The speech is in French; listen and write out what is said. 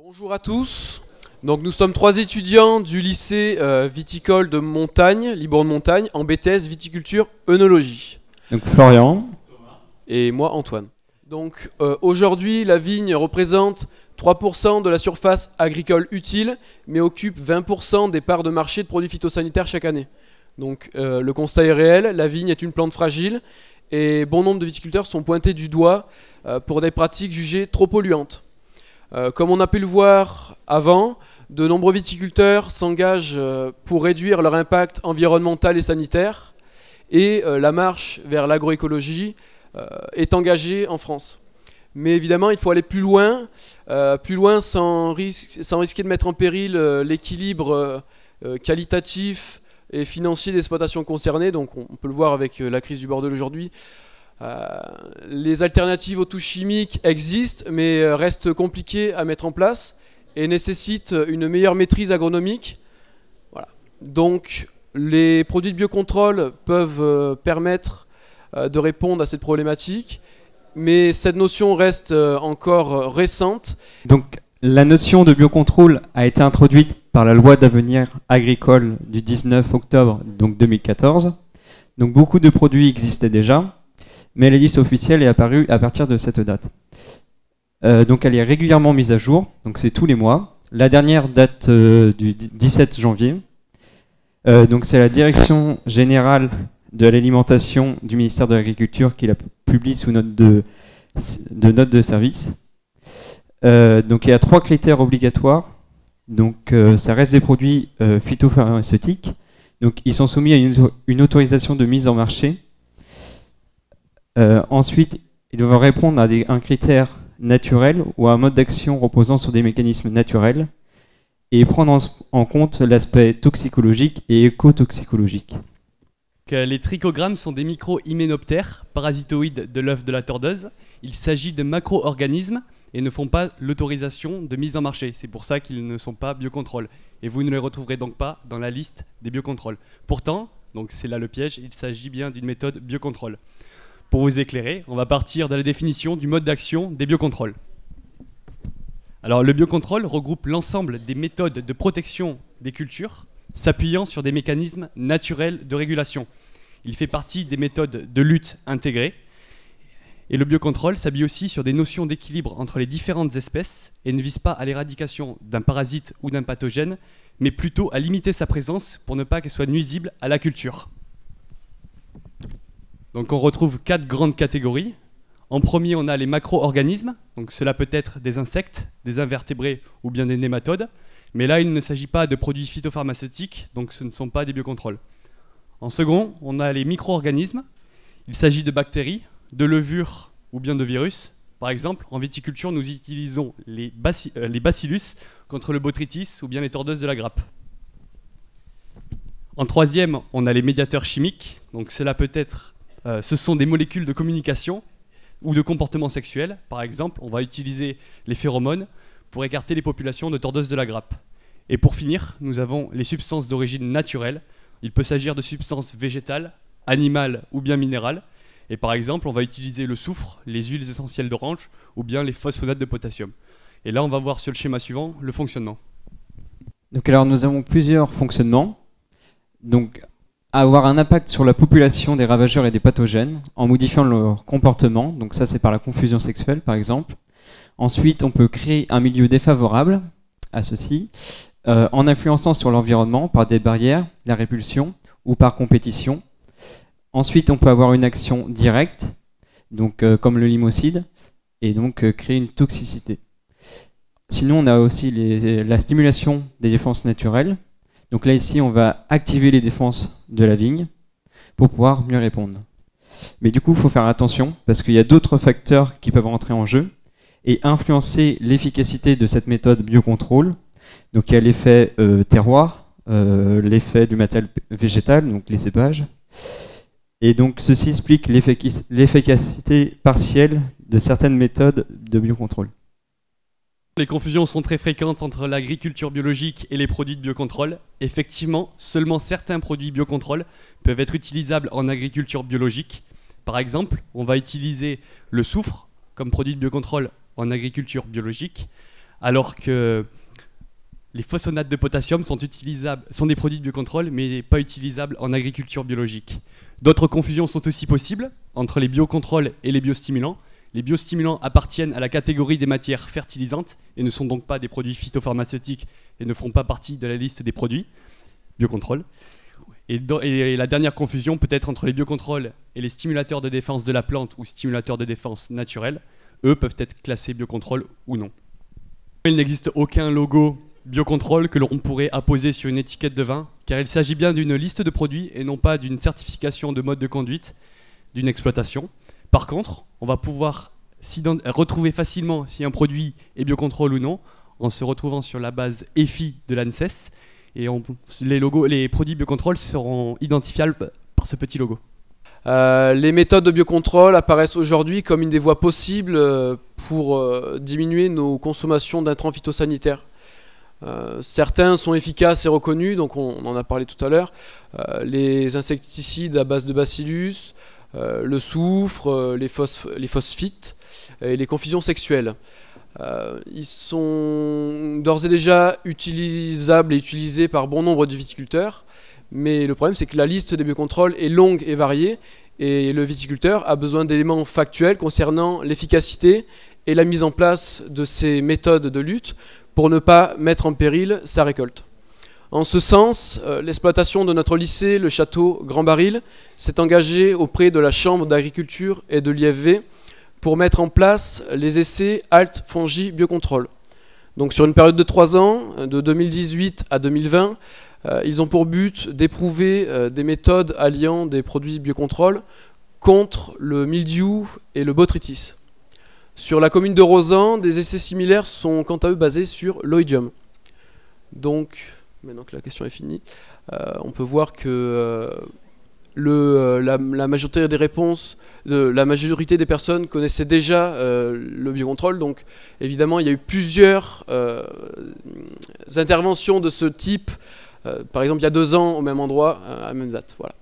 Bonjour à tous. Donc nous sommes 3 étudiants du lycée viticole de Montagne, Libourne-Montagne, en BTS viticulture œnologie. Donc Florian. Et moi Antoine. Donc aujourd'hui la vigne représente 3% de la surface agricole utile, mais occupe 20% des parts de marché de produits phytosanitaires chaque année. Donc le constat est réel, la vigne est une plante fragile et bon nombre de viticulteurs sont pointés du doigt pour des pratiques jugées trop polluantes. Comme on a pu le voir avant, de nombreux viticulteurs s'engagent pour réduire leur impact environnemental et sanitaire, et la marche vers l'agroécologie est engagée en France. Mais évidemment, il faut aller plus loin sans risquer de mettre en péril l'équilibre qualitatif et financier des exploitations concernées. Donc on peut le voir avec la crise du Bordeaux aujourd'hui. Les alternatives aux touches chimiques existent, mais restent compliquées à mettre en place et nécessitent une meilleure maîtrise agronomique. Voilà. Donc les produits de biocontrôle peuvent permettre de répondre à cette problématique, mais cette notion reste encore récente. Donc la notion de biocontrôle a été introduite par la loi d'avenir agricole du 19 octobre donc 2014. Donc beaucoup de produits existaient déjà, mais la liste officielle est apparue à partir de cette date. Donc elle est régulièrement mise à jour, donc c'est tous les mois. La dernière date du 17 janvier. Donc c'est la Direction Générale de l'Alimentation du ministère de l'Agriculture qui la publie sous note de service. Donc il y a 3 critères obligatoires. Donc ça reste des produits phytopharmaceutiques. Donc ils sont soumis à une autorisation de mise en marché. Ensuite, ils doivent répondre à un critère naturel ou à un mode d'action reposant sur des mécanismes naturels et prendre en compte l'aspect toxicologique et écotoxicologique. Les trichogrammes sont des micro-hyménoptères, parasitoïdes de l'œuf de la tordeuse. Il s'agit de macro-organismes et ne font pas l'autorisation de mise en marché. C'est pour ça qu'ils ne sont pas biocontrôle. Et vous ne les retrouverez donc pas dans la liste des biocontrôles. Pourtant, donc c'est là le piège, il s'agit bien d'une méthode biocontrôle. Pour vous éclairer, on va partir de la définition du mode d'action des biocontrôles. Alors le biocontrôle regroupe l'ensemble des méthodes de protection des cultures s'appuyant sur des mécanismes naturels de régulation. Il fait partie des méthodes de lutte intégrées. Et le biocontrôle s'appuie aussi sur des notions d'équilibre entre les différentes espèces et ne vise pas à l'éradication d'un parasite ou d'un pathogène, mais plutôt à limiter sa présence pour ne pas qu'elle soit nuisible à la culture. Donc on retrouve 4 grandes catégories. En premier, on a les macro-organismes. Donc cela peut être des insectes, des invertébrés ou bien des nématodes. Mais là, il ne s'agit pas de produits phytopharmaceutiques, donc ce ne sont pas des biocontrôles. En second, on a les micro-organismes. Il s'agit de bactéries, de levures ou bien de virus. Par exemple, en viticulture, nous utilisons les bacillus contre le botrytis ou bien les tordeuses de la grappe. En troisième, on a les médiateurs chimiques. Donc cela peut être ce sont des molécules de communication ou de comportement sexuel. Par exemple, on va utiliser les phéromones pour écarter les populations de tordeuses de la grappe. Et pour finir, nous avons les substances d'origine naturelle. Il peut s'agir de substances végétales, animales ou bien minérales. Et par exemple, on va utiliser le soufre, les huiles essentielles d'orange ou bien les phosphonates de potassium. Et là, on va voir sur le schéma suivant le fonctionnement. Donc alors nous avons plusieurs fonctionnements. Donc avoir un impact sur la population des ravageurs et des pathogènes en modifiant leur comportement. Donc ça, c'est par la confusion sexuelle, par exemple. Ensuite, on peut créer un milieu défavorable à ceci en influençant sur l'environnement par des barrières, la répulsion ou par compétition. Ensuite, on peut avoir une action directe, donc comme le limocide, et donc créer une toxicité. Sinon, on a aussi la stimulation des défenses naturelles. Donc là, ici, on va activer les défenses de la vigne pour pouvoir mieux répondre. Mais du coup, il faut faire attention parce qu'il y a d'autres facteurs qui peuvent rentrer en jeu et influencer l'efficacité de cette méthode biocontrôle. Donc il y a l'effet terroir, l'effet du matériel végétal, donc les cépages. Et donc ceci explique l'efficacité partielle de certaines méthodes de biocontrôle. Les confusions sont très fréquentes entre l'agriculture biologique et les produits de biocontrôle. Effectivement, seulement certains produits biocontrôle peuvent être utilisables en agriculture biologique. Par exemple, on va utiliser le soufre comme produit de biocontrôle en agriculture biologique, alors que les phosphonates de potassium sont des produits de biocontrôle, mais pas utilisables en agriculture biologique. D'autres confusions sont aussi possibles entre les biocontrôles et les biostimulants. Les biostimulants appartiennent à la catégorie des matières fertilisantes et ne sont donc pas des produits phytopharmaceutiques et ne font pas partie de la liste des produits biocontrôle. Et la dernière confusion peut être entre les biocontrôles et les stimulateurs de défense de la plante ou stimulateurs de défense naturels. Eux peuvent être classés biocontrôle ou non. Il n'existe aucun logo biocontrôle que l'on pourrait apposer sur une étiquette de vin, car il s'agit bien d'une liste de produits et non pas d'une certification de mode de conduite d'une exploitation. Par contre, on va pouvoir retrouver facilement si un produit est biocontrôle ou non en se retrouvant sur la base EFI de l'ANSES, et les produits biocontrôle seront identifiables par ce petit logo. Les méthodes de biocontrôle apparaissent aujourd'hui comme une des voies possibles pour diminuer nos consommations d'intrants phytosanitaires. Certains sont efficaces et reconnus, donc on en a parlé tout à l'heure. Les insecticides à base de bacillus, le soufre, les phosphites et les confusions sexuelles. Ils sont d'ores et déjà utilisables et utilisés par bon nombre de viticulteurs, mais le problème c'est que la liste des biocontrôles est longue et variée, et le viticulteur a besoin d'éléments factuels concernant l'efficacité et la mise en place de ces méthodes de lutte pour ne pas mettre en péril sa récolte. En ce sens, l'exploitation de notre lycée, le château Grand Baril, s'est engagée auprès de la Chambre d'agriculture et de l'IFV pour mettre en place les essais Alt Fongi Biocontrôle. Donc sur une période de 3 ans, de 2018 à 2020, ils ont pour but d'éprouver des méthodes alliant des produits biocontrôle contre le mildiou et le botrytis. Sur la commune de Rozan, des essais similaires sont quant à eux basés sur l'oïdium. Donc, maintenant que la question est finie, on peut voir que la majorité des réponses, la majorité des personnes connaissaient déjà le biocontrôle. Donc, évidemment, il y a eu plusieurs interventions de ce type, par exemple il y a 2 ans au même endroit, à la même date. Voilà.